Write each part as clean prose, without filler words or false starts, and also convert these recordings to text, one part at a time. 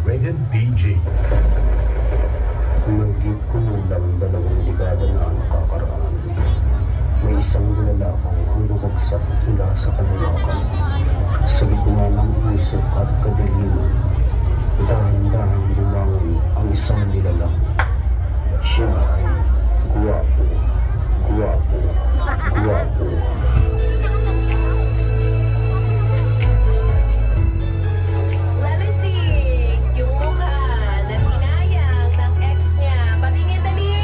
Rated PG. Mahigit kumulang 2 dekada na ang nakakaraan. May isang nilalakang ang bumagsak mula sa kalawakan. Sa gitna ng usok at kadiliman, dahan-dahang bumangon ang isang nilalang. Siya ay guwapo, guwapo, guwapo. Let me see. Yung mukha na sinayang ng ex niya. Patingin dali.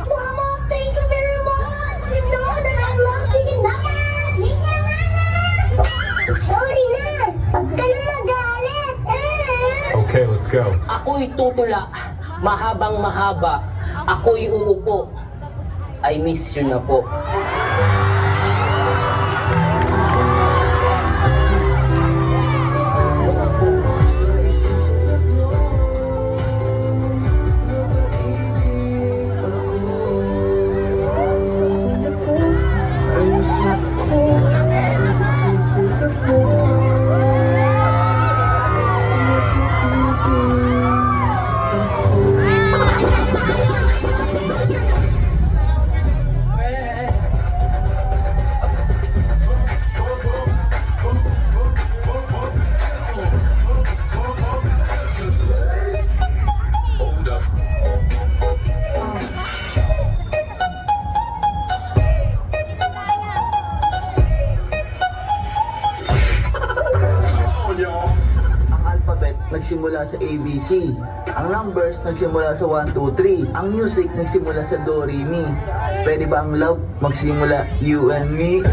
Mama, thank you very much. You know that I love chicken nuggets. Chicken nuggets. Sorry na. Huwag ka na magalit. Okay, let's go. Ako'y tutula, mahabang mahaba. Ako'y uupo. I miss you na po. Ang alphabet nagsimula sa ABC. Ang numbers nagsimula sa 1, 2, 3. Ang music nagsimula sa Do, Re, Mi. Pwede ba ang love magsimula you and me?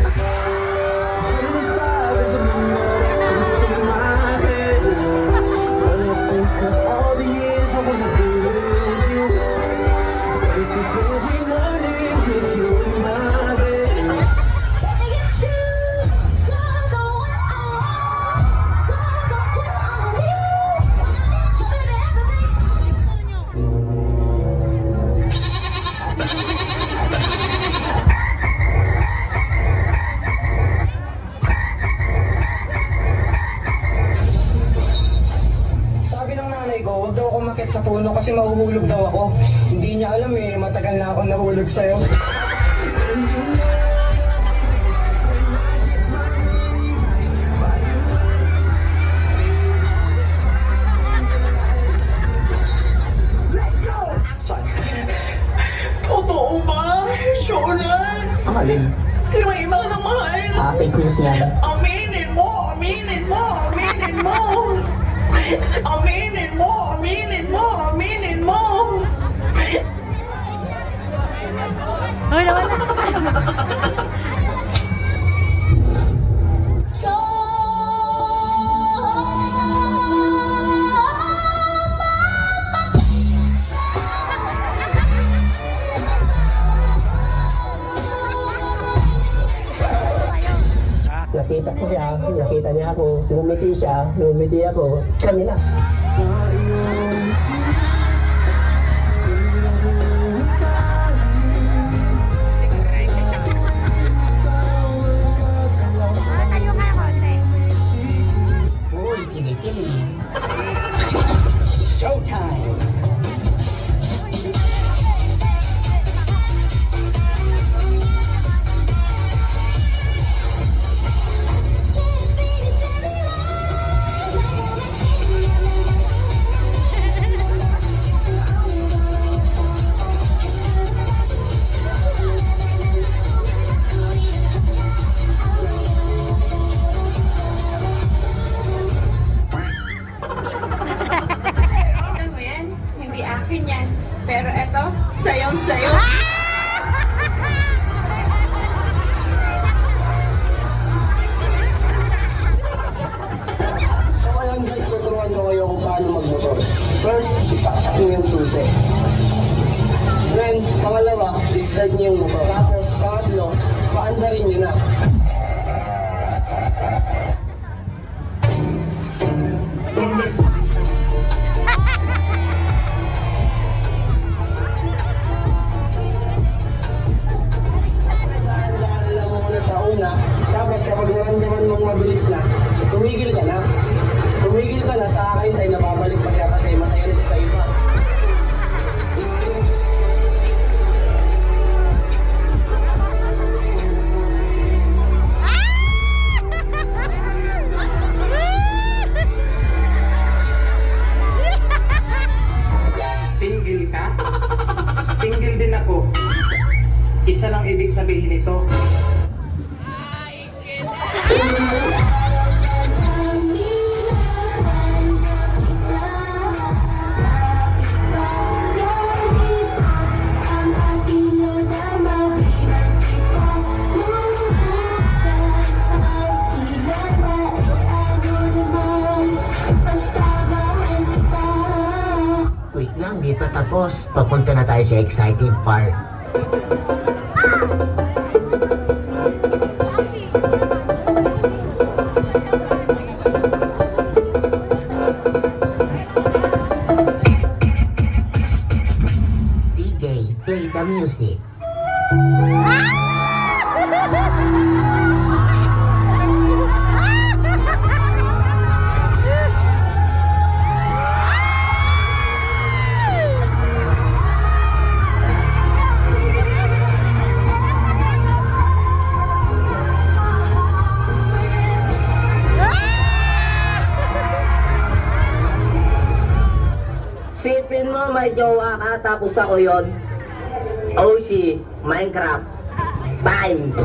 Sabi ng nanay ko, huwag daw ako umakyat sa puno kasi mahuhulog daw ako. Hindi niya alam eh, matagal na ako nahulog sa'yo. Totoo ba? Assurance? Ang alin? Yung iba ka na mahal. Fake news yan. Aminin mo! Aminin mo! Aminin mo! Aminin mo! Aminin mo! Aminin mo! Hoy, nawala. Nakita ko siya, nakita niya ako, lumiti ako, kami na. Tayo ka, Jose. Uy, kinikilig. Showtime! lang sa'yo. So ayun guys, tuturuan ko kayo kung paano magmotor. First, isaksak niyo yung susi. Then, pangalawa, i-start niyo yung motor. Tapos, pangatlo, paandarin niyo na. Alam mo muna sa una, tapos kapag naramdaman mong mabilis na, tumigil ka na. Tumigil ka na, sa akin tayo napabalik pa siya kasi masaya nito sa iba. Single ka? Single din ako. Isa lang ibig sabihin nito. Wait lang, di pa tapos. Papunta na tayo sa exciting part. DJ, play the music. Sipin mo, may jowa ka, tapos ako yon. Oshi, Minecraft. Time!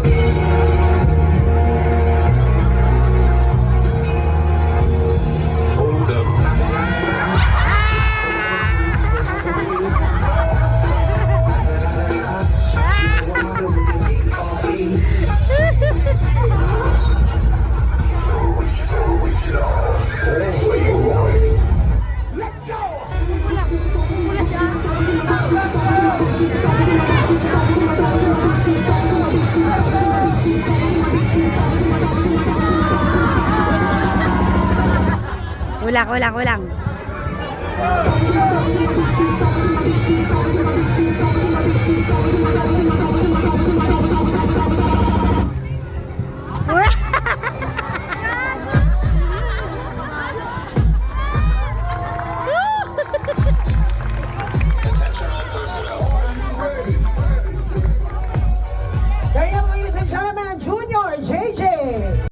Kulang, kulang, kulang.